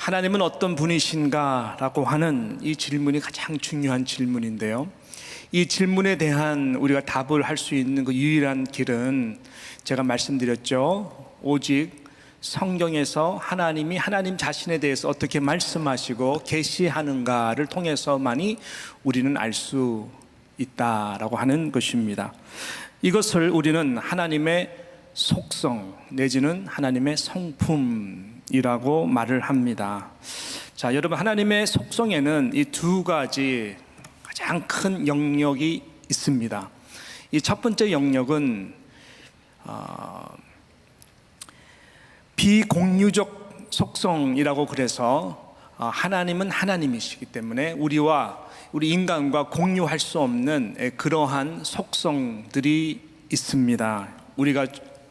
하나님은 어떤 분이신가? 라고 하는 이 질문이 가장 중요한 질문인데요, 이 질문에 대한 우리가 답을 할 수 있는 그 유일한 길은 제가 말씀드렸죠. 오직 성경에서 하나님이 하나님 자신에 대해서 어떻게 말씀하시고 계시하는가를 통해서만이 우리는 알 수 있다라고 하는 것입니다. 이것을 우리는 하나님의 속성 내지는 하나님의 성품이라고 말을 합니다. 자, 여러분, 하나님의 속성에는 이 두 가지 가장 큰 영역이 있습니다. 이 첫 번째 영역은 비공유적 속성이라고, 그래서 하나님은 하나님이시기 때문에 우리 인간과 공유할 수 없는 그러한 속성들이 있습니다. 우리가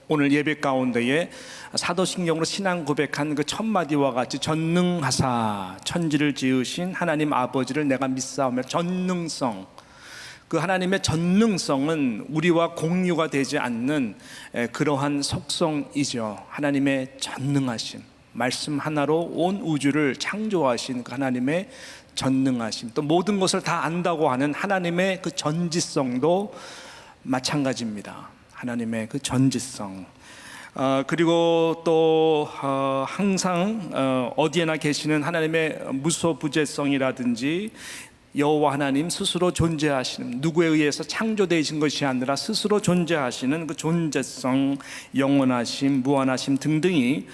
오늘 예배 가운데에 사도신경으로 신앙 고백한 그 첫 마디와 같이 전능하사 천지를 지으신 하나님 아버지를 내가 믿사오며, 전능성, 그 하나님의 전능성은 우리와 공유가 되지 않는 그러한 속성이죠. 하나님의 전능하심, 말씀 하나로 온 우주를 창조하신 그 하나님의 전능하심, 또 모든 것을 다 안다고 하는 하나님의 그 전지성도 마찬가지입니다. 하나님의 그 전지성. 그리고 또 항상 어디에나 계시는 하나님의 무소부재성이라든지, 여호와 하나님 스스로 존재하시는, 누구에 의해서 창조되신 것이 아니라 스스로 존재하시는 그 존재성, 영원하심, 무한하심 등등이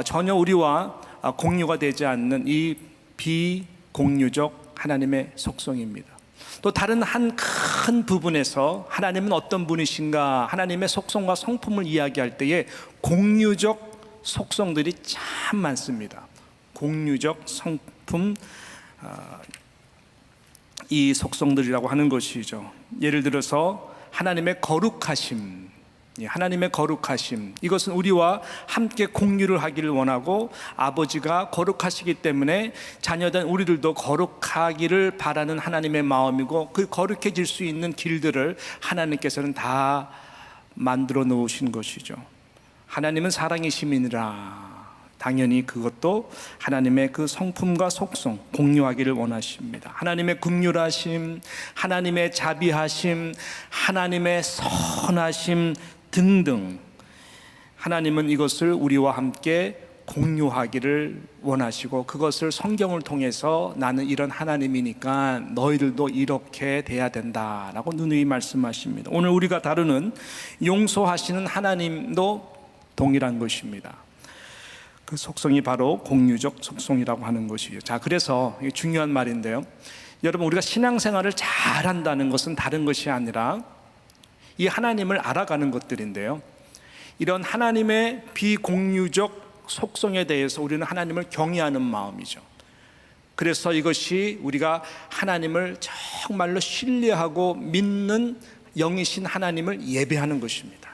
전혀 우리와 공유가 되지 않는 이 비공유적 하나님의 속성입니다. 또 다른 한 큰 부분에서 하나님은 어떤 분이신가, 하나님의 속성과 성품을 이야기할 때에 공유적 속성들이 참 많습니다. 공유적 성품, 이 속성들이라고 하는 것이죠. 예를 들어서 하나님의 거룩하심, 하나님의 거룩하심, 이것은 우리와 함께 공유를 하기를 원하고, 아버지가 거룩하시기 때문에 자녀된 우리들도 거룩하기를 바라는 하나님의 마음이고, 그 거룩해질 수 있는 길들을 하나님께서는 다 만들어 놓으신 것이죠. 하나님은 사랑이심이니라, 당연히 그것도 하나님의 그 성품과 속성 공유하기를 원하십니다. 하나님의 긍휼하심, 하나님의 자비하심, 하나님의 선하심 등등, 하나님은 이것을 우리와 함께 공유하기를 원하시고, 그것을 성경을 통해서 나는 이런 하나님이니까 너희들도 이렇게 돼야 된다라고 누누이 말씀하십니다. 오늘 우리가 다루는 용서하시는 하나님도 동일한 것입니다. 그 속성이 바로 공유적 속성이라고 하는 것이에요. 자, 그래서 이게 중요한 말인데요, 여러분, 우리가 신앙생활을 잘한다는 것은 다른 것이 아니라 이 하나님을 알아가는 것들인데요, 이런 하나님의 비공유적 속성에 대해서 우리는 하나님을 경외하는 마음이죠. 그래서 이것이 우리가 하나님을 정말로 신뢰하고 믿는 영이신 하나님을 예배하는 것입니다.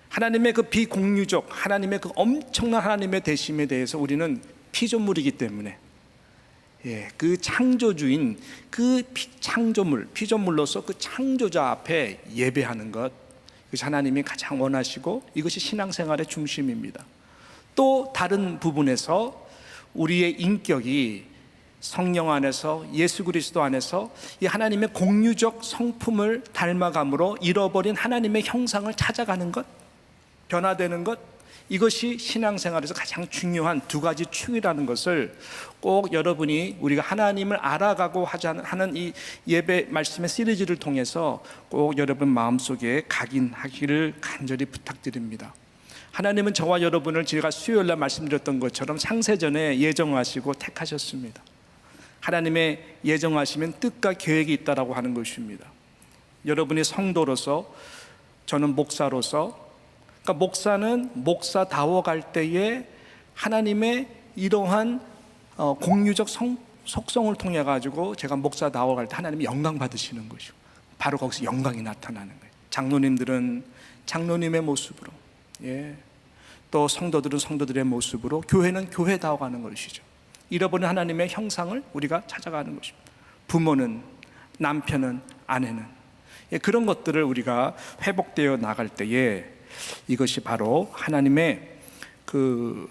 하나님의 그 비공유적, 하나님의 그 엄청난 하나님의 되심에 대해서 우리는 피조물이기 때문에, 그 창조주인 그 피조물로서 그 창조자 앞에 예배하는 것, 그것이 하나님이 가장 원하시고, 이것이 신앙생활의 중심입니다. 또 다른 부분에서 우리의 인격이 성령 안에서, 예수 그리스도 안에서 이 하나님의 공유적 성품을 닮아감으로 잃어버린 하나님의 형상을 찾아가는 것, 변화되는 것, 이것이 신앙생활에서 가장 중요한 두 가지 축이라는 것을 꼭 여러분이, 우리가 하나님을 알아가고 하는 이 예배 말씀의 시리즈를 통해서 꼭 여러분 마음속에 각인하기를 간절히 부탁드립니다. 하나님은 저와 여러분을 제가 수요일날 말씀드렸던 것처럼 창세전에 예정하시고 택하셨습니다. 하나님의 예정하시면 뜻과 계획이 있다라고 하는 것입니다. 여러분이 성도로서, 저는 목사로서, 그러니까 목사는 목사다워 갈 때에 하나님의 이러한 공유적 속성을 통해 가지고 제가 목사다워 갈 때 하나님이 영광 받으시는 것이고, 바로 거기서 영광이 나타나는 거예요. 장로님들은 장로님의 모습으로, 또 성도들은 성도들의 모습으로, 교회는 교회다워 가는 것이죠. 잃어버린 하나님의 형상을 우리가 찾아가는 것입니다. 부모는, 남편은, 아내는, 그런 것들을 우리가 회복되어 나갈 때에 이것이 바로 하나님의 그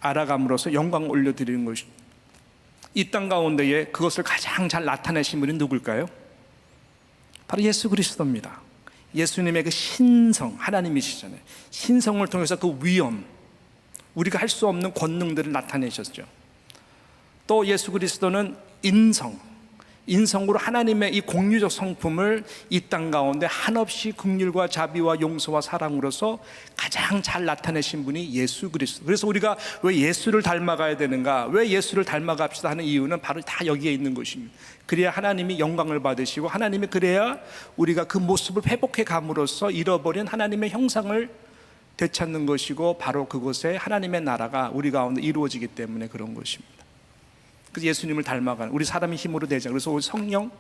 알아감으로써 영광을 올려드리는 것이죠. 이 땅 가운데에 그것을 가장 잘 나타내신 분이 누굴까요? 바로 예수 그리스도입니다. 예수님의 그 신성, 하나님이시잖아요. 신성을 통해서 그 위엄, 우리가 할 수 없는 권능들을 나타내셨죠. 또 예수 그리스도는 인성으로 하나님의 이 공유적 성품을 이 땅 가운데 한없이 긍휼과 자비와 용서와 사랑으로서 가장 잘 나타내신 분이 예수 그리스도. 그래서 우리가 왜 예수를 닮아가야 되는가, 왜 예수를 닮아갑시다 하는 이유는 바로 다 여기에 있는 것입니다. 그래야 하나님이 영광을 받으시고, 하나님이 그래야 우리가 그 모습을 회복해 감으로써 잃어버린 하나님의 형상을 되찾는 것이고, 바로 그곳에 하나님의 나라가 우리 가운데 이루어지기 때문에 그런 것입니다. 그래서 예수님을 닮아가는, 우리 사람의 힘으로 되지 않고, 그래서 우리 성령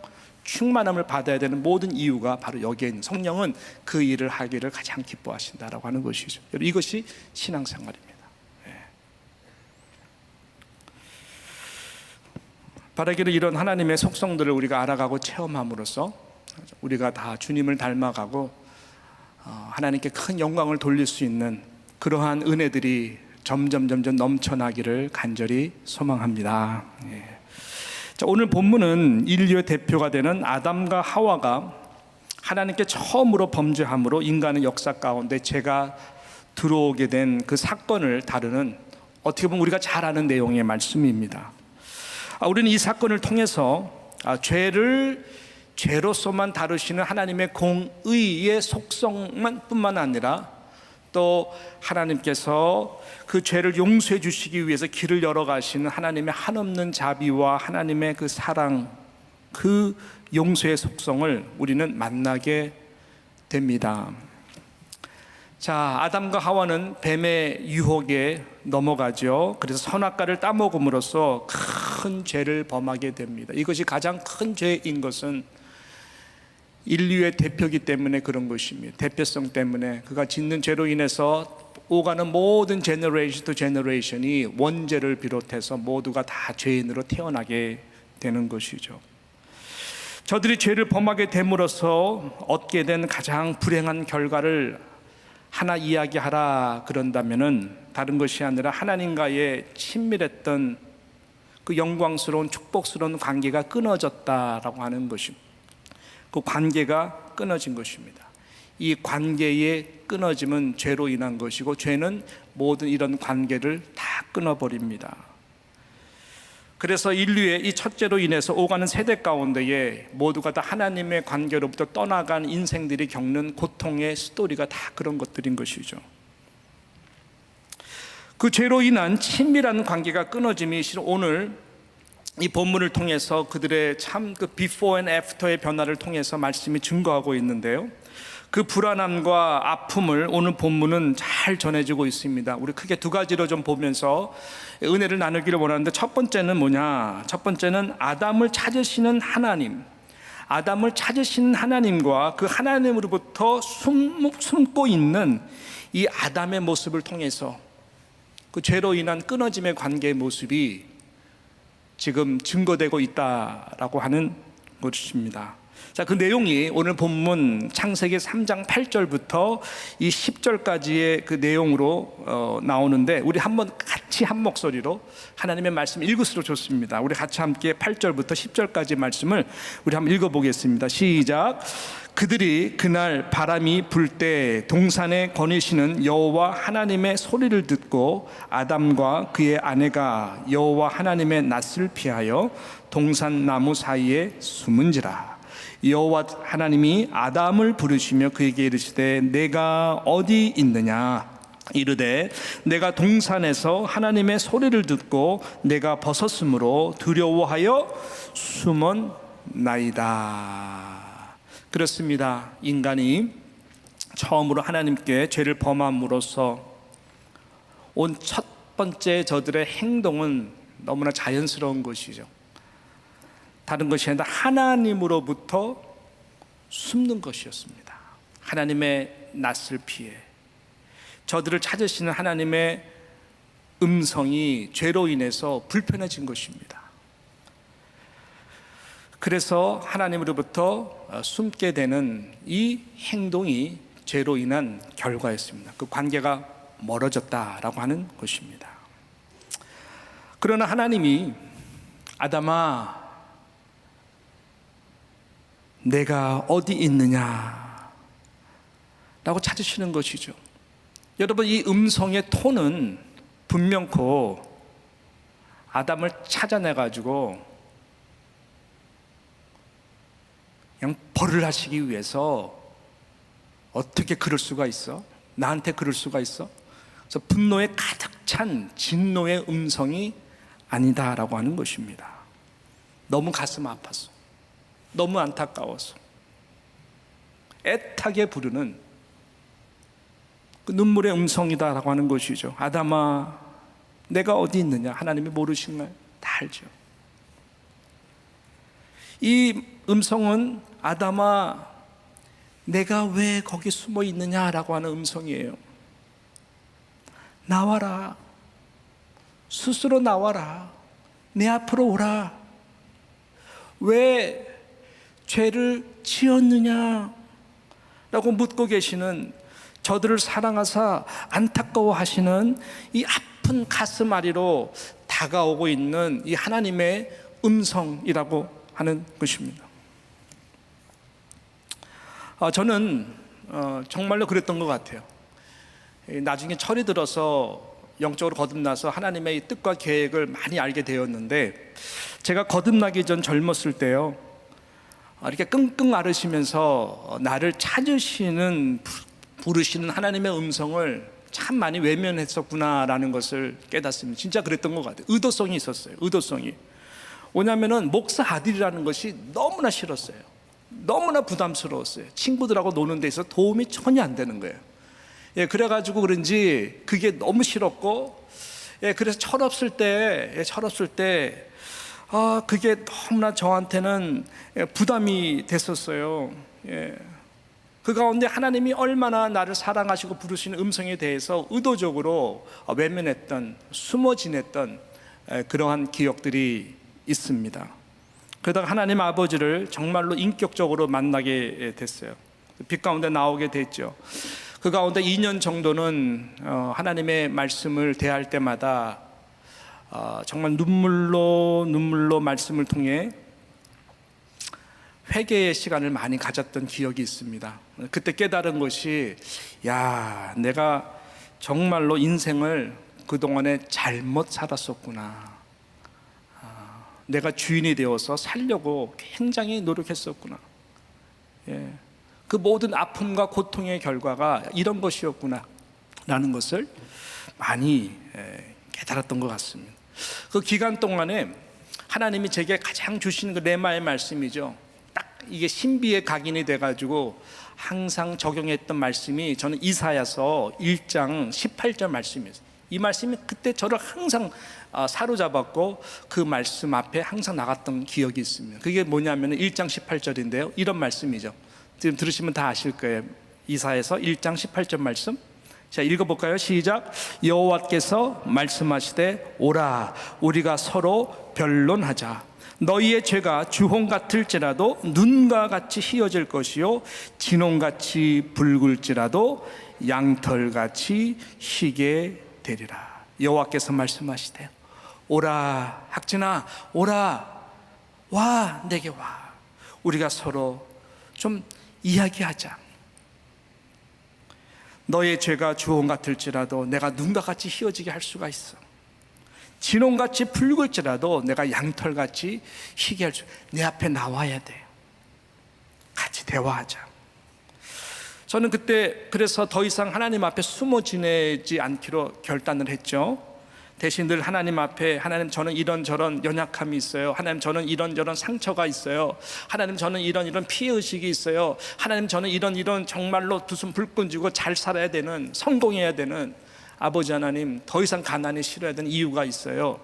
충만함을 받아야 되는 모든 이유가 바로 여기에 있는, 성령은 그 일을 하기를 가장 기뻐하신다라고 하는 것이죠. 여러분, 이것이 신앙생활입니다. 바라기를 이런 하나님의 속성들을 우리가 알아가고 체험함으로써 우리가 다 주님을 닮아가고 하나님께 큰 영광을 돌릴 수 있는 그러한 은혜들이 점점 넘쳐나기를 간절히 소망합니다. 자, 오늘 본문은 인류의 대표가 되는 아담과 하와가 하나님께 처음으로 범죄함으로 인간의 역사 가운데 죄가 들어오게 된 그 사건을 다루는, 어떻게 보면 우리가 잘 아는 내용의 말씀입니다. 우리는 이 사건을 통해서 죄를 죄로서만 다루시는 하나님의 공의의 속성만 뿐만 아니라, 또 하나님께서 그 죄를 용서해 주시기 위해서 길을 열어 가시는 하나님의 한없는 자비와 하나님의 그 사랑, 그 용서의 속성을 우리는 만나게 됩니다. 자, 아담과 하와는 뱀의 유혹에 넘어가죠. 그래서 선악과를 따먹음으로써 큰 죄를 범하게 됩니다. 이것이 가장 큰 죄인 것은 인류의 대표이기 때문에 그런 것입니다. 대표성 때문에 그가 짓는 죄로 인해서 오가는 모든 제너레이션 투 제너레이션이 원죄를 비롯해서 모두가 다 죄인으로 태어나게 되는 것이죠. 저들이 죄를 범하게 됨으로써 얻게 된 가장 불행한 결과를 하나 이야기하라 그런다면은 다른 것이 아니라 하나님과의 친밀했던 그 영광스러운 축복스러운 관계가 끊어졌다라고 하는 것입니다. 그 관계가 끊어진 것입니다. 이 관계의 끊어짐은 죄로 인한 것이고, 죄는 모든 이런 관계를 다 끊어버립니다. 그래서 인류의 이 첫째로 인해서 오가는 세대 가운데에 모두가 다 하나님의 관계로부터 떠나간 인생들이 겪는 고통의 스토리가 다 그런 것들인 것이죠. 그 죄로 인한 친밀한 관계가 끊어짐이 실은 오늘 이 본문을 통해서 그들의 참 그 비포 앤 애프터의 변화를 통해서 말씀이 증거하고 있는데요, 그 불안함과 아픔을 오늘 본문은 잘 전해지고 있습니다. 우리 크게 두 가지로 좀 보면서 은혜를 나누기를 원하는데, 첫 번째는 뭐냐? 첫 번째는 아담을 찾으시는 하나님, 아담을 찾으시는 하나님과 그 하나님으로부터 숨고 있는 이 아담의 모습을 통해서 그 죄로 인한 끊어짐의 관계의 모습이 지금 증거되고 있다라고 하는 것입니다. 자, 그 내용이 오늘 본문 창세기 3장 8절부터 이 10절까지의 그 내용으로 나오는데, 우리 한번 같이 한 목소리로 하나님의 말씀 읽을수록 좋습니다. 우리 같이 함께 8절부터 10절까지 말씀을 우리 한번 읽어보겠습니다. 시작. 그들이 그날 바람이 불 때 동산에 거니시는 여호와 하나님의 소리를 듣고 아담과 그의 아내가 여호와 하나님의 낯을 피하여 동산 나무 사이에 숨은지라. 여호와 하나님이 아담을 부르시며 그에게 이르시되 내가 어디 있느냐? 이르되 내가 동산에서 하나님의 소리를 듣고 내가 벗었으므로 두려워하여 숨었나이다. 그렇습니다. 인간이 처음으로 하나님께 죄를 범함으로써 온 첫 번째 저들의 행동은 너무나 자연스러운 것이죠. 다른 것이 아니라 하나님으로부터 숨는 것이었습니다. 하나님의 낯을 피해 저들을 찾으시는 하나님의 음성이 죄로 인해서 불편해진 것입니다. 그래서 하나님으로부터 숨게 되는 이 행동이 죄로 인한 결과였습니다. 그 관계가 멀어졌다라고 하는 것입니다. 그러나 하나님이 아담아, 내가 어디 있느냐 라고 찾으시는 것이죠. 여러분, 이 음성의 톤은 분명코 아담을 찾아내가지고 그냥 벌을 하시기 위해서 어떻게 그럴 수가 있어? 나한테 그럴 수가 있어? 그래서 분노에 가득 찬 진노의 음성이 아니다라고 하는 것입니다. 너무 가슴 아팠어. 너무 안타까워서 애타게 부르는 그 눈물의 음성이다라고 하는 것이죠. 아담아, 내가 어디 있느냐? 하나님이 모르신가요? 다 알죠. 이 음성은 아담아, 내가 왜 거기 숨어 있느냐라고 하는 음성이에요. 나와라. 스스로 나와라. 내 앞으로 오라. 왜 죄를 지었느냐? 라고 묻고 계시는, 저들을 사랑하사 안타까워하시는 이 아픈 가슴 아리로 다가오고 있는 이 하나님의 음성이라고 하는 것입니다. 저는 정말로 그랬던 것 같아요. 나중에 철이 들어서 영적으로 거듭나서 하나님의 이 뜻과 계획을 많이 알게 되었는데, 제가 거듭나기 전 젊었을 때요, 이렇게 끙끙 앓으시면서 나를 찾으시는, 부르시는 하나님의 음성을 참 많이 외면했었구나라는 것을 깨닫습니다. 진짜 그랬던 것 같아요. 의도성이 있었어요. 의도성이. 뭐냐면은 목사 아들이라는 것이 너무나 싫었어요. 너무나 부담스러웠어요. 친구들하고 노는 데 있어서 도움이 전혀 안 되는 거예요. 그래가지고 그런지 그게 너무 싫었고, 그래서 철없을 때 그게 너무나 저한테는 부담이 됐었어요. 그 가운데 하나님이 얼마나 나를 사랑하시고 부르시는 음성에 대해서 의도적으로 외면했던, 숨어 지냈던 그러한 기억들이 있습니다. 그러다가 하나님 아버지를 정말로 인격적으로 만나게 됐어요. 빛 가운데 나오게 됐죠. 그 가운데 2년 정도는 하나님의 말씀을 대할 때마다 정말 눈물로 말씀을 통해 회개의 시간을 많이 가졌던 기억이 있습니다. 그때 깨달은 것이, 야, 내가 정말로 인생을 그동안에 잘못 살았었구나. 내가 주인이 되어서 살려고 굉장히 노력했었구나. 그 모든 아픔과 고통의 결과가 이런 것이었구나 라는 것을 많이 깨달았던 것 같습니다. 그 기간 동안에 하나님이 제게 가장 주시는 그 레마의 말씀이죠. 딱 이게 신비의 각인이 돼가지고 항상 적용했던 말씀이, 저는 이사야서 1장 18절 말씀이었어요. 이 말씀이 그때 저를 항상 사로잡았고 그 말씀 앞에 항상 나갔던 기억이 있습니다. 그게 뭐냐면 1장 18절인데요 이런 말씀이죠. 지금 들으시면 다 아실 거예요. 이사야서 1장 18절 말씀, 자, 읽어볼까요? 시작. 여호와께서 말씀하시되 오라, 우리가 서로 변론하자. 너희의 죄가 주홍 같을지라도 눈과 같이 희어질 것이요 진홍같이 붉을지라도 양털같이 희게 되리라. 여호와께서 말씀하시되 오라, 학진아 오라, 와, 내게 와. 우리가 서로 좀 이야기하자. 너의 죄가 주홍 같을지라도 내가 눈과 같이 희어지게 할 수가 있어. 진홍같이 붉을지라도 내가 양털같이 희게 할 수, 내 앞에 나와야 돼. 같이 대화하자. 저는 그때 그래서 더 이상 하나님 앞에 숨어 지내지 않기로 결단을 했죠. 대신 늘 하나님 앞에, 하나님 저는 이런저런 연약함이 있어요. 하나님 저는 이런저런 상처가 있어요. 하나님 저는 이런 피해의식이 있어요. 하나님 저는 이런 정말로 두 손 불끈 쥐고 잘 살아야 되는, 성공해야 되는 아버지 하나님, 더 이상 가난이 싫어야 되는 이유가 있어요.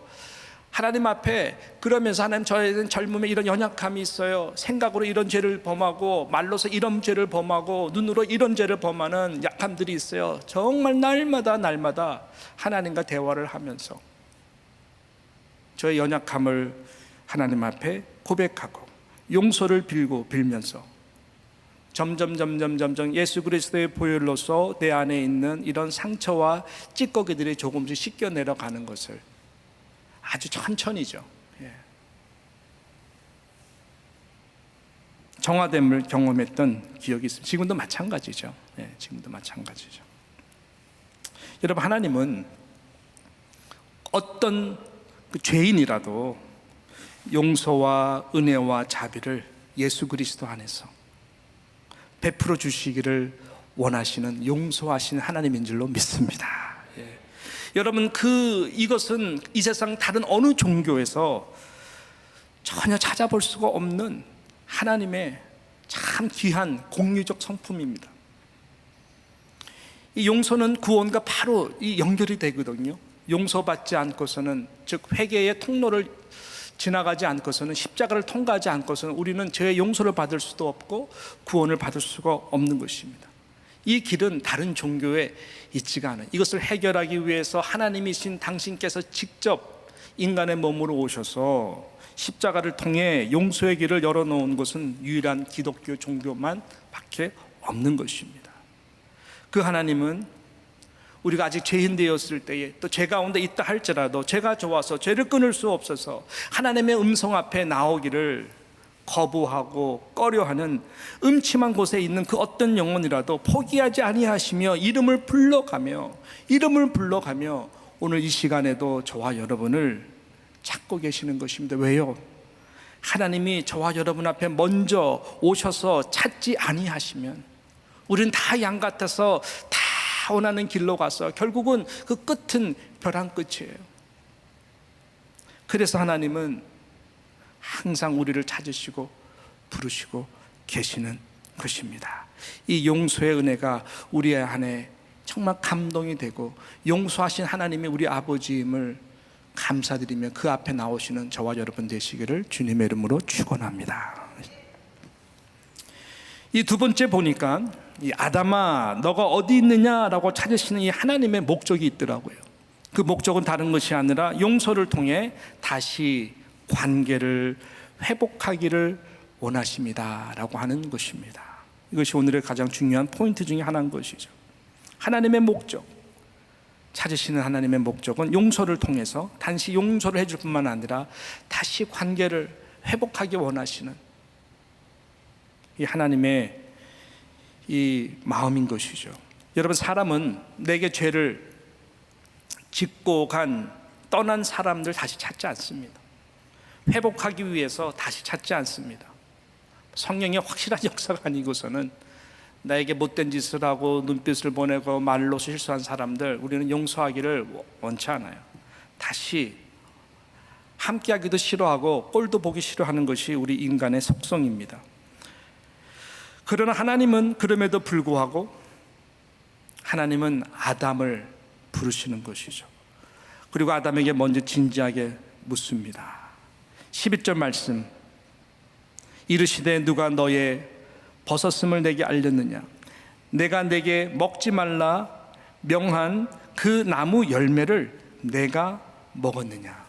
하나님 앞에 그러면서 하나님 저에는 젊음에 이런 연약함이 있어요. 생각으로 이런 죄를 범하고 말로서 이런 죄를 범하고 눈으로 이런 죄를 범하는 약함들이 있어요. 정말 날마다 하나님과 대화를 하면서 저의 연약함을 하나님 앞에 고백하고 용서를 빌면서 점점 예수 그리스도의 보혈로서 내 안에 있는 이런 상처와 찌꺼기들이 조금씩 씻겨 내려가는 것을 아주 천천히죠. 정화됨을 경험했던 기억이 있습니다. 지금도 마찬가지죠. 지금도 마찬가지죠. 여러분, 하나님은 어떤 그 죄인이라도 용서와 은혜와 자비를 예수 그리스도 안에서 베풀어 주시기를 원하시는 용서하시는 하나님인 줄로 믿습니다. 여러분, 이것은 이 세상 다른 어느 종교에서 전혀 찾아볼 수가 없는 하나님의 참 귀한 공유적 성품입니다. 이 용서는 구원과 바로 이 연결이 되거든요. 용서받지 않고서는, 즉 회개의 통로를 지나가지 않고서는, 십자가를 통과하지 않고서는 우리는 죄의 용서를 받을 수도 없고 구원을 받을 수가 없는 것입니다. 이 길은 다른 종교에 있지가 않아요. 이것을 해결하기 위해서 하나님이신 당신께서 직접 인간의 몸으로 오셔서 십자가를 통해 용서의 길을 열어놓은 것은 유일한 기독교 종교만 밖에 없는 것입니다. 그 하나님은 우리가 아직 죄인 되었을 때에, 또 죄 가운데 있다 할지라도 죄가 좋아서 죄를 끊을 수 없어서 하나님의 음성 앞에 나오기를 거부하고 꺼려하는 음침한 곳에 있는 그 어떤 영혼이라도 포기하지 아니하시며 이름을 불러가며 오늘 이 시간에도 저와 여러분을 찾고 계시는 것입니다. 왜요? 하나님이 저와 여러분 앞에 먼저 오셔서 찾지 아니하시면 우리는 다 양 같아서 다 원하는 길로 가서 결국은 그 끝은 벼랑 끝이에요. 그래서 하나님은 항상 우리를 찾으시고 부르시고 계시는 것입니다. 이 용서의 은혜가 우리 안에 정말 감동이 되고, 용서하신 하나님이 우리 아버지임을 감사드리며 그 앞에 나오시는 저와 여러분 되시기를 주님의 이름으로 축원합니다. 이 두 번째 보니까, 이 아담아 너가 어디 있느냐라고 찾으시는 이 하나님의 목적이 있더라고요. 그 목적은 다른 것이 아니라 용서를 통해 다시 관계를 회복하기를 원하십니다라고 하는 것입니다. 이것이 오늘의 가장 중요한 포인트 중에 하나인 것이죠. 하나님의 목적, 찾으시는 하나님의 목적은 용서를 통해서 단지 용서를 해줄 뿐만 아니라 다시 관계를 회복하기 원하시는 이 하나님의 이 마음인 것이죠. 여러분, 사람은 내게 죄를 짓고 떠난 사람들 다시 찾지 않습니다. 회복하기 위해서 다시 찾지 않습니다. 성령의 확실한 역사가 아니고서는 나에게 못된 짓을 하고 눈빛을 보내고 말로 실수한 사람들 우리는 용서하기를 원치 않아요. 다시 함께하기도 싫어하고 꼴도 보기 싫어하는 것이 우리 인간의 속성입니다. 그러나 하나님은 그럼에도 불구하고 하나님은 아담을 부르시는 것이죠. 그리고 아담에게 먼저 진지하게 묻습니다. 11절 말씀, 이르시되 누가 너의 벗었음을 내게 알렸느냐? 내가 내게 먹지 말라 명한 그 나무 열매를 내가 먹었느냐?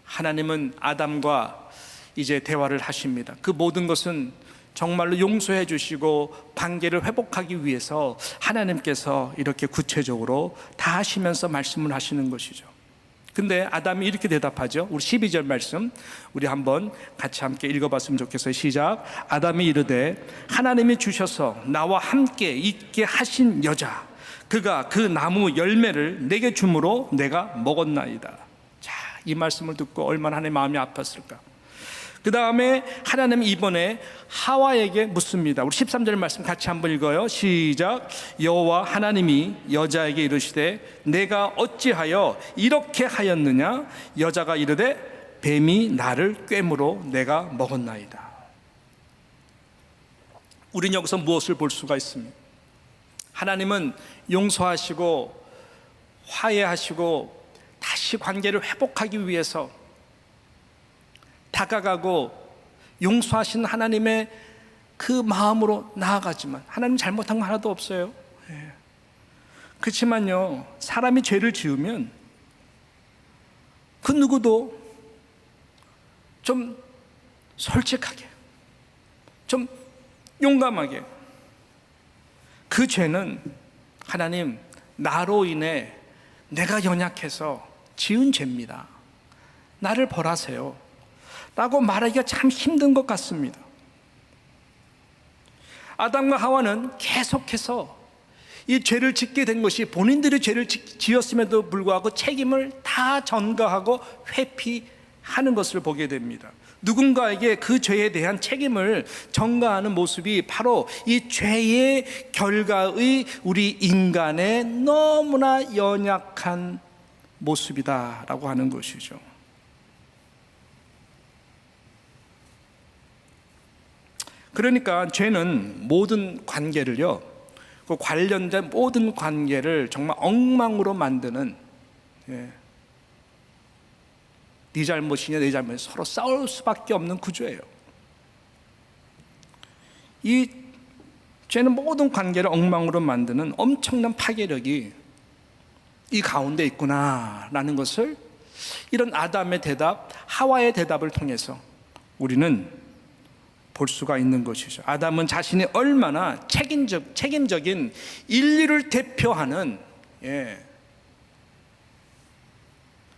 하나님은 아담과 이제 대화를 하십니다. 그 모든 것은 정말로 용서해 주시고 관계를 회복하기 위해서 하나님께서 이렇게 구체적으로 다 하시면서 말씀을 하시는 것이죠. 근데 아담이 이렇게 대답하죠. 우리 12절 말씀 우리 한번 같이 함께 읽어봤으면 좋겠어요. 시작. 아담이 이르되 하나님이 주셔서 나와 함께 있게 하신 여자 그가 그 나무 열매를 내게 주므로 내가 먹었나이다. 자, 이 말씀을 듣고 얼마나 하나님의 마음이 아팠을까. 그 다음에 하나님이 이번에 하와에게 묻습니다. 우리 13절 말씀 같이 한번 읽어요. 시작. 여호와 하나님이 여자에게 이르시되 내가 어찌하여 이렇게 하였느냐? 여자가 이르되 뱀이 나를 꿰므로 내가 먹었나이다. 우리는 여기서 무엇을 볼 수가 있습니까? 하나님은 용서하시고 화해하시고 다시 관계를 회복하기 위해서 다가가고 용서하신 하나님의 그 마음으로 나아가지만 하나님 잘못한 거 하나도 없어요. 그렇지만요, 사람이 죄를 지으면 그 누구도 좀 솔직하게, 좀 용감하게 그 죄는 하나님 나로 인해 내가 연약해서 지은 죄입니다. 나를 벌하세요 라고 말하기가 참 힘든 것 같습니다. 아담과 하와는 계속해서 이 죄를 짓게 된 것이 본인들이 죄를 지었음에도 불구하고 책임을 다 전가하고 회피하는 것을 보게 됩니다. 누군가에게 그 죄에 대한 책임을 전가하는 모습이 바로 이 죄의 결과의 우리 인간의 너무나 연약한 모습이다라고 하는 것이죠. 그러니까 죄는 모든 관계를요, 그 관련된 모든 관계를 정말 엉망으로 만드는, 네 잘못이냐 내 잘못이냐 서로 싸울 수밖에 없는 구조예요. 이 죄는 모든 관계를 엉망으로 만드는 엄청난 파괴력이 이 가운데 있구나라는 것을 이런 아담의 대답, 하와의 대답을 통해서 우리는 볼 수가 있는 것이죠. 아담은 자신이 얼마나 책임적인 인류를 대표하는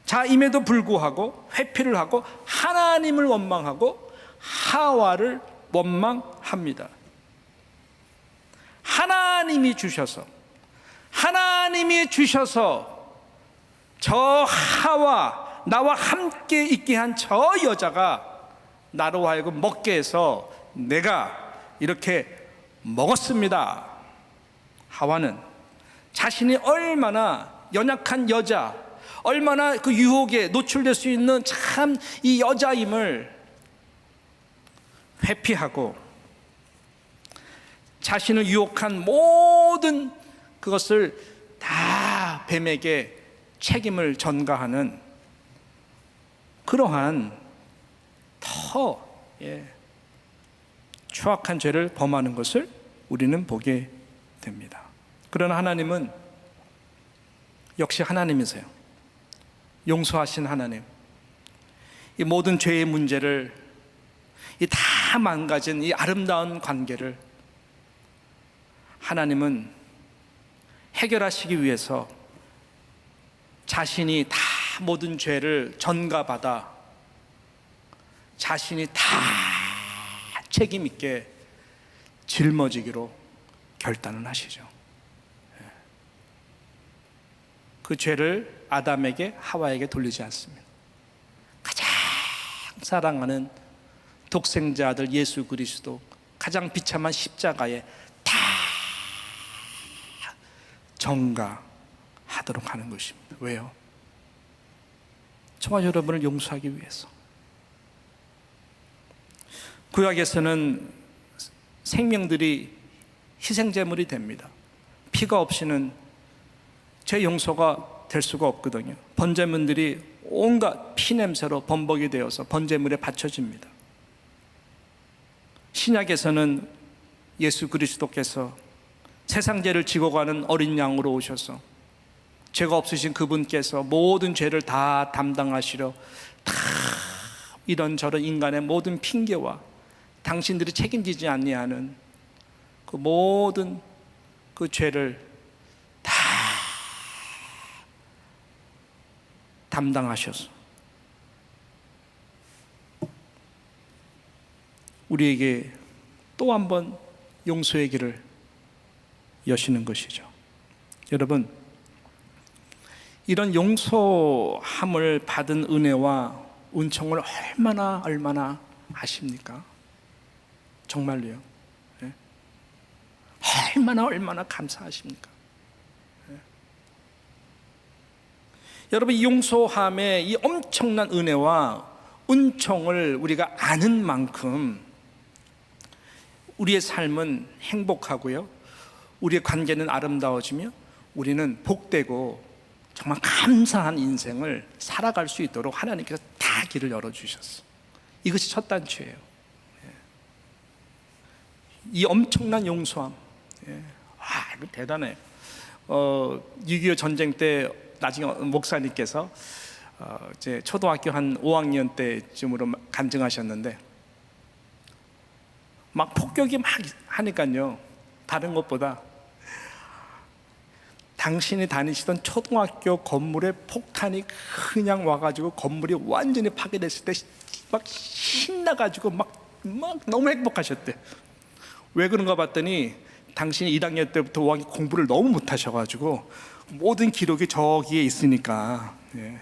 자임에도 불구하고 회피를 하고 하나님을 원망하고 하와를 원망합니다. 하나님이 주셔서 저 하와 나와 함께 있게 한 저 여자가 나로 하여금 먹게 해서 내가 이렇게 먹었습니다. 하와는 자신이 얼마나 연약한 여자, 얼마나 그 유혹에 노출될 수 있는 참 이 여자임을 회피하고 자신을 유혹한 모든 그것을 다 뱀에게 책임을 전가하는 그러한 더 추악한 죄를 범하는 것을 우리는 보게 됩니다. 그러나 하나님은 역시 하나님이세요. 용서하신 하나님, 이 모든 죄의 문제를, 이 다 망가진 이 아름다운 관계를 하나님은 해결하시기 위해서 자신이 다 모든 죄를 전가받아 자신이 다 책임 있게 짊어지기로 결단을 하시죠. 그 죄를 아담에게 하와에게 돌리지 않습니다. 가장 사랑하는 독생자 아들 예수 그리스도 가장 비참한 십자가에 다 전가하도록 하는 것입니다. 왜요? 저와 여러분을 용서하기 위해서. 구약에서는 생명들이 희생제물이 됩니다. 피가 없이는 죄 용서가 될 수가 없거든요. 번제물들이 온갖 피냄새로 범벅이 되어서 번제물에 바쳐집니다. 신약에서는 예수 그리스도께서 세상 죄를 지고 가는 어린 양으로 오셔서 죄가 없으신 그분께서 모든 죄를 다 담당하시려 다 이런저런 인간의 모든 핑계와 당신들이 책임지지 아니하는 그 모든 그 죄를 다 담당하셔서 우리에게 또 한 번 용서의 길을 여시는 것이죠. 여러분, 이런 용서함을 받은 은혜와 은총을 얼마나 아십니까? 정말로요. 네? 얼마나 감사하십니까? 네? 여러분, 이 용서함의 이 엄청난 은혜와 은총을 우리가 아는 만큼 우리의 삶은 행복하고요, 우리의 관계는 아름다워지며 우리는 복되고 정말 감사한 인생을 살아갈 수 있도록 하나님께서 다 길을 열어주셨어. 이것이 첫 단추예요. 이 엄청난 용서함, 이거 대단해요. 6.25 전쟁 때 나중에 목사님께서 이제 초등학교 한 5학년 때쯤으로 간증하셨는데, 막 폭격이 막 하니까요, 다른 것보다 당신이 다니시던 초등학교 건물에 폭탄이 그냥 와가지고 건물이 완전히 파괴됐을 때 막 신나가지고 막 너무 행복하셨대. 왜 그런가 봤더니 당신이 1학년 때부터 5학년 공부를 너무 못하셔가지고 모든 기록이 저기에 있으니까, 예.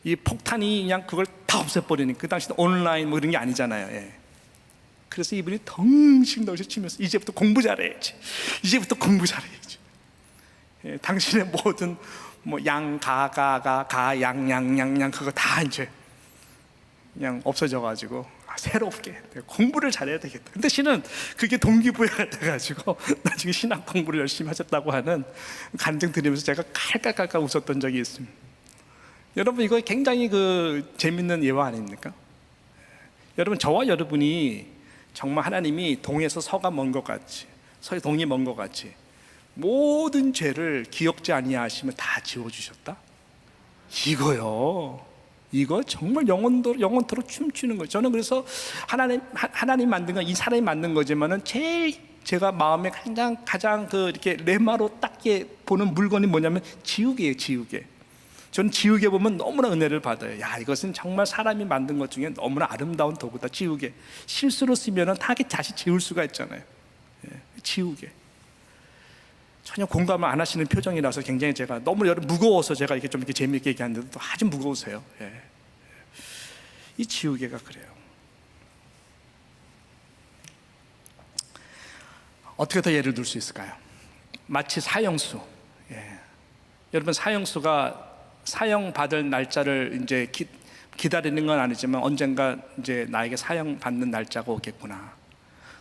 이 폭탄이 그냥 그걸 다 없애버리니까, 그 당시는 온라인 뭐 이런 게 아니잖아요. 예. 그래서 이분이 덩실덩실 치면서 이제부터 공부 잘해야지, 이제부터 공부 잘해야지. 예, 당신의 모든 뭐 양, 가, 양, 그거 다 이제 그냥 없어져가지고 새롭게 공부를 잘해야 되겠다. 근데 씨는 그게 동기부여가 돼가지고 나중에 신학 공부를 열심히 하셨다고 하는 간증 들으면서 제가 깔깔깔깔 웃었던 적이 있습니다. 여러분, 이거 굉장히 재밌는 예화 아닙니까? 여러분, 저와 여러분이 정말 하나님이 동에서 서가 먼 것 같이, 서에 동이 먼 것 같이 모든 죄를 기억지 아니하시면 다 지워주셨다. 이거 정말 영원토록 춤추는 거예요. 저는 그래서 하나님 만든 건 이 사람이 만든 거지만은 제일 제가 마음에 가장 이렇게 레마로 딱게 보는 물건이 뭐냐면 지우개예요. 지우개. 저는 지우개 보면 너무나 은혜를 받아요. 야, 이것은 정말 사람이 만든 것 중에 너무나 아름다운 도구다. 지우개. 실수로 쓰면은 다 다시 지울 수가 있잖아요. 예, 지우개. 전혀 공감을 안 하시는 표정이라서 굉장히 제가 너무 무거워서 제가 이렇게 좀 이렇게 재미있게 얘기하는데도 또 아주 무거우세요. 예. 이 지우개가 그래요. 어떻게 더 예를 들 수 있을까요? 마치 사형수. 예. 여러분, 사형수가 사형받을 날짜를 이제 기다리는 건 아니지만 언젠가 이제 나에게 사형받는 날짜가 오겠구나.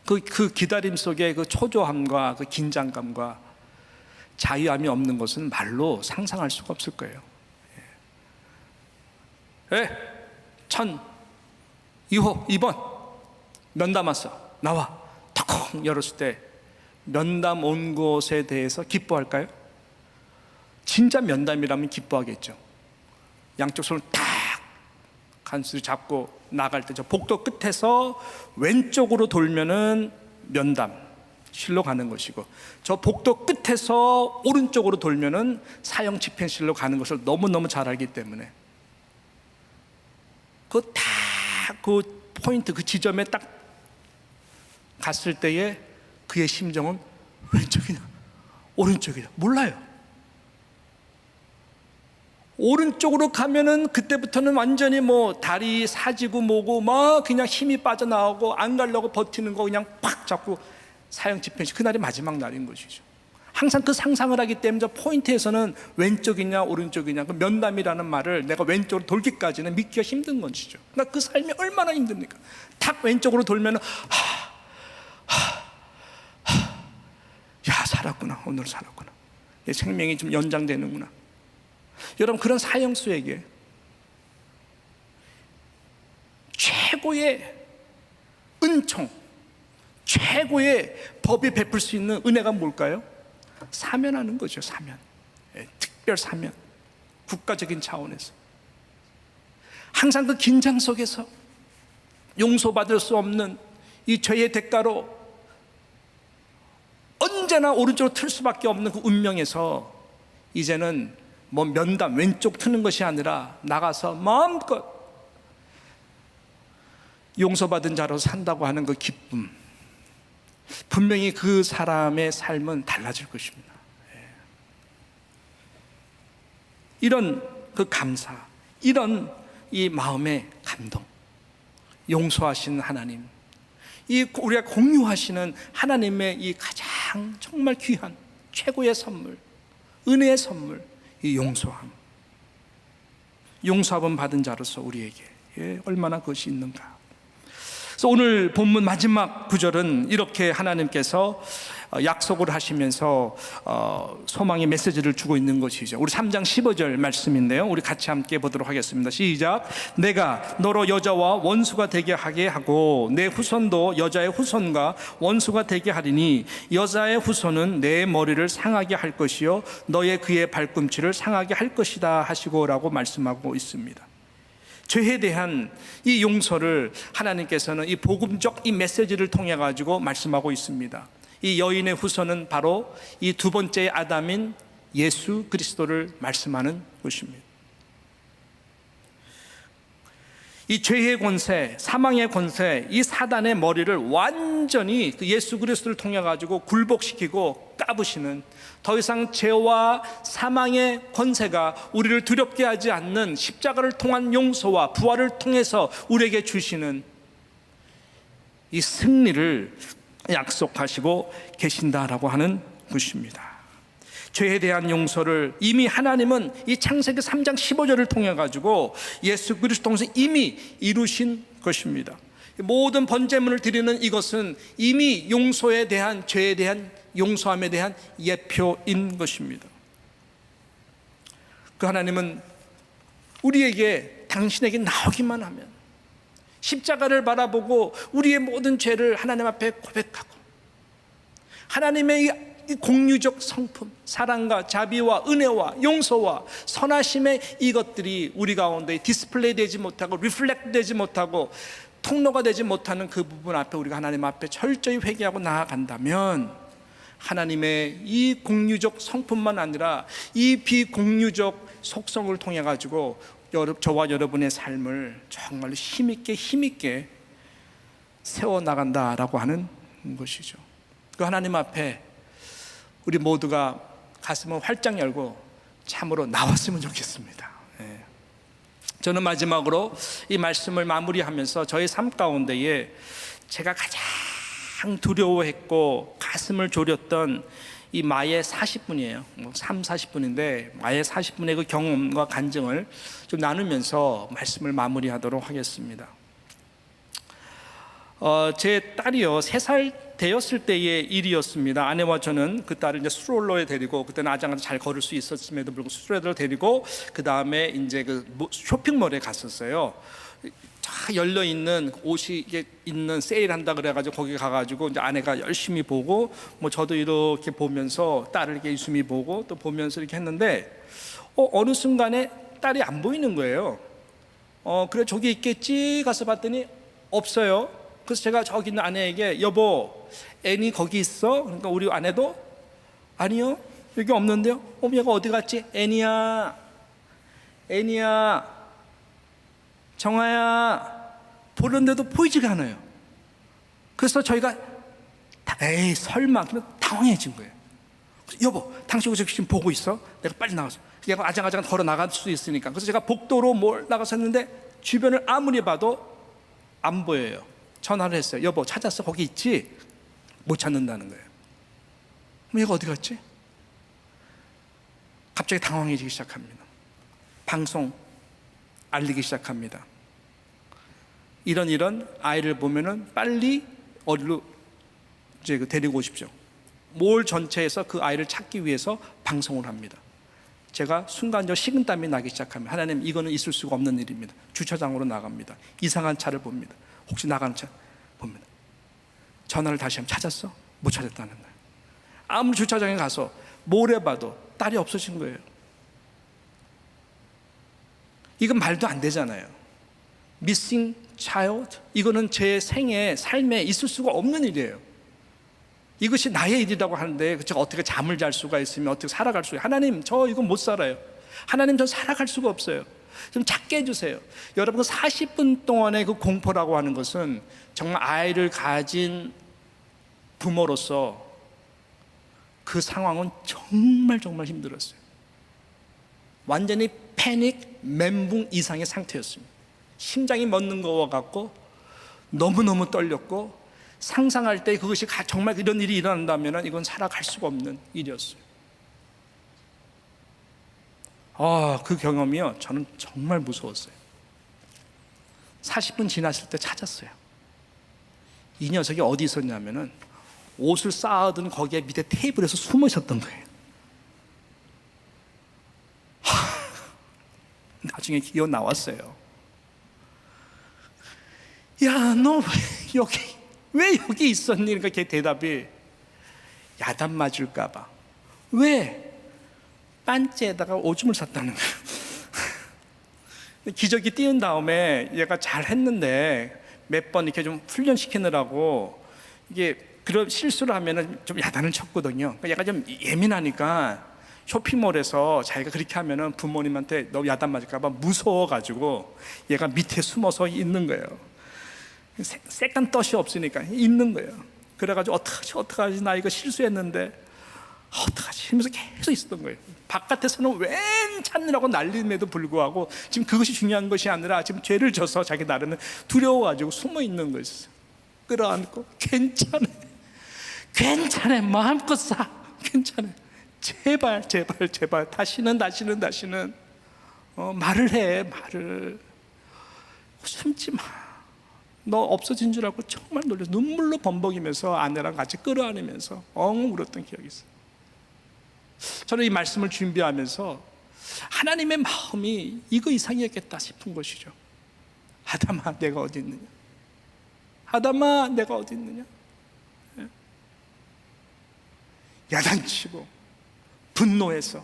그 기다림 속에 그 초조함과 그 긴장감과 자유함이 없는 것은 말로 상상할 수가 없을 거예요. 예. 2번 면담 왔어. 나와. 턱 열었을 때 면담 온 곳에 대해서 기뻐할까요? 진짜 면담이라면 기뻐하겠죠. 양쪽 손을 탁 간수를 잡고 나갈 때 저 복도 끝에서 왼쪽으로 돌면은 면담 실로 가는 것이고, 저 복도 끝에서 오른쪽으로 돌면은 사형 집행실로 가는 것을 너무너무 잘 알기 때문에 그 포인트, 그 지점에 딱 갔을 때에 그의 심정은 왼쪽이냐 오른쪽이냐 몰라요. 오른쪽으로 가면은 그때부터는 완전히 뭐 다리 사지고 뭐고 막 그냥 힘이 빠져나오고 안 가려고 버티는 거 그냥 팍 잡고 사형 집행실, 그날이 마지막 날인 것이죠. 항상 그 상상을 하기 때문에 저 포인트에서는 왼쪽이냐 오른쪽이냐 그 면담이라는 말을 내가 왼쪽으로 돌기까지는 믿기가 힘든 것이죠. 그러니까 그 삶이 얼마나 힘듭니까? 탁 왼쪽으로 돌면은 야, 살았구나. 오늘 살았구나. 내 생명이 좀 연장되는구나. 여러분, 그런 사형수에게 최고의 은총, 최고의 법이 베풀 수 있는 은혜가 뭘까요? 사면하는 거죠. 사면. 특별 사면. 국가적인 차원에서 항상 그 긴장 속에서 용서받을 수 없는 이 죄의 대가로 언제나 오른쪽으로 틀 수밖에 없는 그 운명에서 이제는 뭐 면담 왼쪽 트는 것이 아니라 나가서 마음껏 용서받은 자로 산다고 하는 그 기쁨, 분명히 그 사람의 삶은 달라질 것입니다. 이런 그 감사, 이런 이 마음의 감동, 용서하시는 하나님, 이 우리가 공유하시는 하나님의 이 가장 정말 귀한 최고의 선물, 은혜의 선물, 이 용서함. 용서함을 받은 자로서 우리에게 얼마나 그것이 있는가. 그래서 오늘 본문 마지막 구절은 이렇게 하나님께서 약속을 하시면서 소망의 메시지를 주고 있는 것이죠. 우리 3장 15절 말씀인데요, 우리 같이 함께 보도록 하겠습니다. 시작. 내가 너로 여자와 원수가 되게 하게 하고 내 후손도 여자의 후손과 원수가 되게 하리니 여자의 후손은 내 머리를 상하게 할 것이요 너의 그의 발꿈치를 상하게 할 것이다 하시고 라고 말씀하고 있습니다. 죄에 대한 이 용서를 하나님께서는 이 복음적 이 메시지를 통해 가지고 말씀하고 있습니다. 이 여인의 후손은 바로 이 두 번째 아담인 예수 그리스도를 말씀하는 것입니다. 이 죄의 권세, 사망의 권세, 이 사단의 머리를 완전히 그 예수 그리스도를 통해 가지고 굴복시키고 까부시는, 더 이상 죄와 사망의 권세가 우리를 두렵게 하지 않는 십자가를 통한 용서와 부활을 통해서 우리에게 주시는 이 승리를 약속하시고 계신다라고 하는 것입니다. 죄에 대한 용서를 이미 하나님은 이 창세기 3장 15절을 통해 가지고 예수 그리스도 통해서 이미 이루신 것입니다. 모든 번제물을 드리는 이것은 이미 용서에 대한, 죄에 대한 용서함에 대한 예표인 것입니다. 그 하나님은 우리에게, 당신에게 나오기만 하면 십자가를 바라보고 우리의 모든 죄를 하나님 앞에 고백하고 하나님의 이 공유적 성품, 사랑과 자비와 은혜와 용서와 선하심의 이것들이 우리 가운데 디스플레이 되지 못하고 리플렉트 되지 못하고 통로가 되지 못하는 그 부분 앞에 우리가 하나님 앞에 철저히 회개하고 나아간다면 하나님의 이 공유적 성품만 아니라 이 비공유적 속성을 통해 가지고 저와 여러분의 삶을 정말로 힘있게 세워나간다라고 하는 것이죠. 그 하나님 앞에 우리 모두가 가슴을 활짝 열고 참으로 나왔으면 좋겠습니다. 저는 마지막으로 이 말씀을 마무리하면서 저의 삶 가운데에 제가 가장 두려워했고 가슴을 졸였던 이 마의 40분이에요. 3, 40분인데 마의 40분의 그 경험과 간증을 좀 나누면서 말씀을 마무리하도록 하겠습니다. 제 딸이요, 3살 되었을 때의 일이었습니다. 아내와 저는 그 딸을 이제 스트롤러에 데리고, 그때는 아장아장 잘 걸을 수 있었음에도 불구하고 스트롤러에 데리고 그 다음에 이제 그 쇼핑몰에 갔었어요. 다 열려 있는 옷이 이게 있는 세일한다 그래가지고 거기 가가지고 이제 아내가 열심히 보고, 뭐 저도 이렇게 보면서 딸을 이렇게 유심히 보고 또 보면서 이렇게 했는데 어느 순간에 딸이 안 보이는 거예요. 그래 저기 있겠지 가서 봤더니 없어요. 그래서 제가 저기 있는 아내에게 여보, 애니 거기 있어? 그러니까 우리 아내도 아니요, 여기 없는데요. 얘가 어디 갔지? 애니야, 정아야, 보는데도 보이지가 않아요. 그래서 저희가 에이 설마, 그러면 당황해진 거예요. 여보, 당신 지금 보고 있어? 내가 빨리 나가서, 얘가 아장아장 걸어 나갈 수도 있으니까. 그래서 제가 복도로 나가서 했는데 주변을 아무리 봐도 안 보여요. 전화를 했어요. 여보, 찾았어? 거기 있지? 못 찾는다는 거예요. 그럼 얘가 어디 갔지? 갑자기 당황해지기 시작합니다. 방송 알리기 시작합니다. 이런 아이를 보면은 빨리 어디로 이제 데리고 오십시오. 몰 전체에서 그 아이를 찾기 위해서 방송을 합니다. 제가 순간적으로 식은땀이 나기 시작하면 하나님, 이거는 있을 수가 없는 일입니다. 주차장으로 나갑니다. 이상한 차를 봅니다. 혹시 나가는 차 봅니다. 전화를 다시 하면 찾았어? 못 찾았다는 거예요. 아무리 주차장에 가서 뭘 해봐도 딸이 없어진 거예요. 이건 말도 안 되잖아요. Missing child, 이거는 제 생애, 삶에 있을 수가 없는 일이에요. 이것이 나의 일이라고 하는데 제가 어떻게 잠을 잘 수가 있으면 어떻게 살아갈 수가 있어요. 하나님, 저 이거 못 살아요. 하나님, 저 살아갈 수가 없어요. 좀 작게 해주세요. 여러분, 40분 동안의 그 공포라고 하는 것은 정말 아이를 가진 부모로서 그 상황은 정말 힘들었어요. 완전히 패닉, 멘붕 이상의 상태였습니다. 심장이 멎는 것과 같고 너무너무 떨렸고, 상상할 때 그것이 정말 이런 일이 일어난다면 이건 살아갈 수가 없는 일이었어요. 그 경험이요, 저는 정말 무서웠어요. 40분 지났을 때 찾았어요. 이 녀석이 어디 있었냐면은 옷을 쌓아둔 거기에 밑에 테이블에서 숨어 있었던 거예요. 나중에 기어 나왔어요. 야, 너 왜 여기 있었니? 그러니까 걔 대답이 야단 맞을까봐. 왜? 반지에다가 오줌을 쌌다는 거예요. 기저귀 띄운 다음에 얘가 잘 했는데 몇 번 이렇게 좀 훈련시키느라고 이게 그런 실수를 하면은 좀 야단을 쳤거든요. 그러니까 얘가 좀 예민하니까 쇼핑몰에서 자기가 그렇게 하면은 부모님한테 너 야단 맞을까봐 무서워가지고 얘가 밑에 숨어서 있는 거예요. 새깐 뜻이 없으니까 있는 거예요. 그래가지고 어떡하지 나 이거 실수했는데 어떡하지 하면서 계속 있었던 거예요. 바깥에서는 웬 찾느라고 난림에도 불구하고 지금 그것이 중요한 것이 아니라 지금 죄를 져서 자기 나름은 두려워가지고 숨어 있는 거였어요. 끌어안고 괜찮아 마음껏 사 괜찮아 제발 다시는 말을 해 말을 숨지 마. 너 없어진 줄 알고 정말 놀라서 눈물로 범벅이면서 아내랑 같이 끌어안으면서 엉 울었던 기억이 있어요. 저는 이 말씀을 준비하면서 하나님의 마음이 이거 이상이었겠다 싶은 것이죠. 아담아 내가 어디 있느냐, 아담아 내가 어디 있느냐. 야단치고 분노해서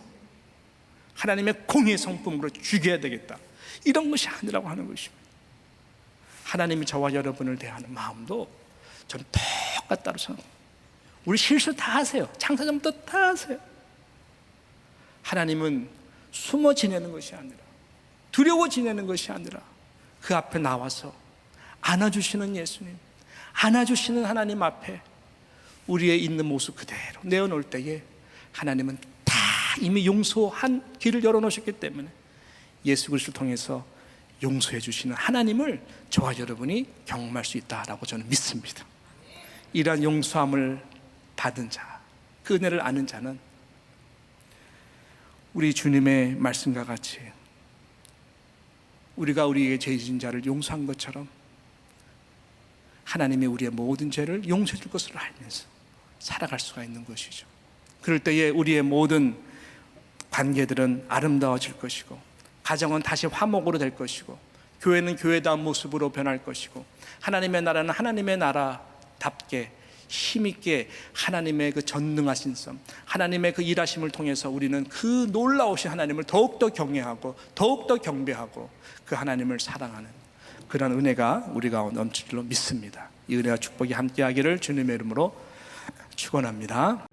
하나님의 공의 성품으로 죽여야 되겠다 이런 것이 아니라고 하는 것입니다. 하나님이 저와 여러분을 대하는 마음도 저는 똑같다고 생각합니다. 우리 실수 다 하세요. 창사전부터 다 하세요. 하나님은 숨어 지내는 것이 아니라, 두려워 지내는 것이 아니라 그 앞에 나와서 안아주시는 예수님, 안아주시는 하나님 앞에 우리의 있는 모습 그대로 내어놓을 때에 하나님은 다 이미 용서한 길을 열어놓으셨기 때문에 예수 그리스도를 통해서 용서해 주시는 하나님을 저와 여러분이 경험할 수 있다라고 저는 믿습니다. 이러한 용서함을 받은 자, 그 은혜를 아는 자는 우리 주님의 말씀과 같이 우리가 우리에게 죄 지은 자를 용서한 것처럼 하나님이 우리의 모든 죄를 용서해 줄 것을 알면서 살아갈 수가 있는 것이죠. 그럴 때에 우리의 모든 관계들은 아름다워질 것이고, 가정은 다시 화목으로 될 것이고, 교회는 교회다운 모습으로 변할 것이고, 하나님의 나라는 하나님의 나라답게 힘있게 하나님의 그 전능하신 성, 하나님의 그 일하심을 통해서 우리는 그 놀라우신 하나님을 더욱더 경외하고 더욱더 경배하고 그 하나님을 사랑하는 그런 은혜가 우리 가운데 넘칠 줄로 믿습니다. 이 은혜와 축복이 함께하기를 주님의 이름으로 축원합니다.